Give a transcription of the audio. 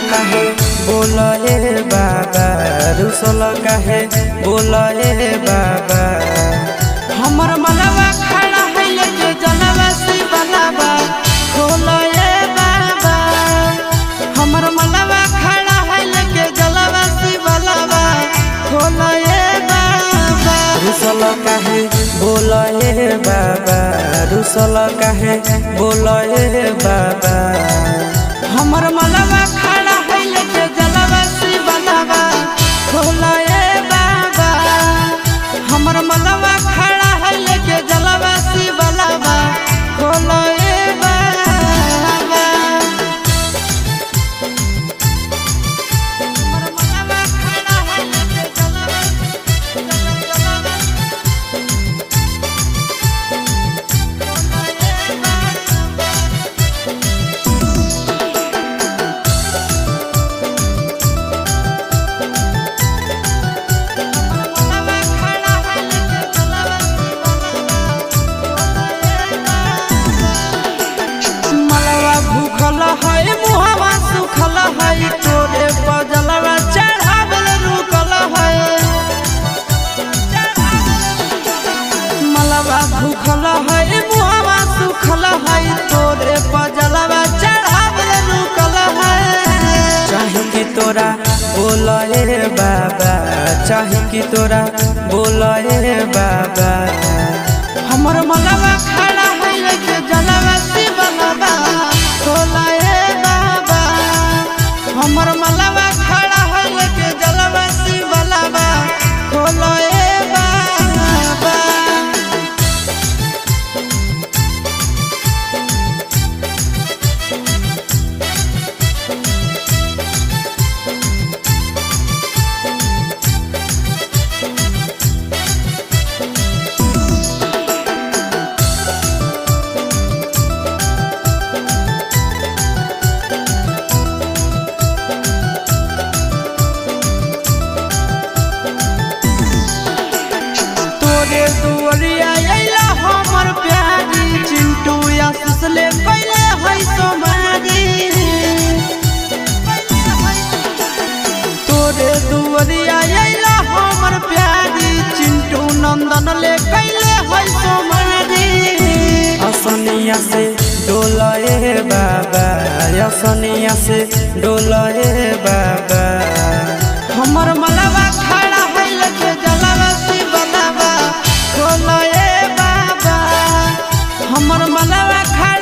काहे बोला ए बाबा, रुसल काहे बोला ए बाबा। हमर मलवा खड़ा है लेके जनवा से बनवा खोला ए बाबा। हमर मलवा खड़ा है लेके जलवा से बनवा खोला ए बाबा। रुसल काहे बोला ए बाबा, रुसल काहे बोला ए बाबा। हमर मलवा खड़ा है लेके जलवा से बनवा खोला ए बाबा। हमर मलवा खड़ा है लेके जलवा से बनवा खोला ए बाबा। हमर मलवा खड़ा है लेके जलवा भूखल है मुहवा सुखल है तोरे बजलवा चढ़ावल रुकल है। मलवा भूखल है मुहवा सुखल है तोरे बजलवा चढ़ावल रुकल है। चाहे कि तोरा बोला ए बाबा, चाहे कि तोरा बोला ए बाबा। हमर मलवा खड़ा है लेके जलवा से बनवा खोला ए बाबा। हमर मलवा खड़ा है लेके जलवा से बनवा खोला ए बाबा। तोरे दुआरिया अइला हमर प्यारी चिंटू आशीष ले पहले है सोमारी। तोरे दुआरिया अइला हमर प्यारी चिंटू नंदन ले कैले है सोमारी। असनिया से डोला ए बाबा, असनिया से डोला ए बाबा। हमर मलवा खड़ा है लेके जलवा से बनवा खोला ए बाबा। हमर मलवा खड़ा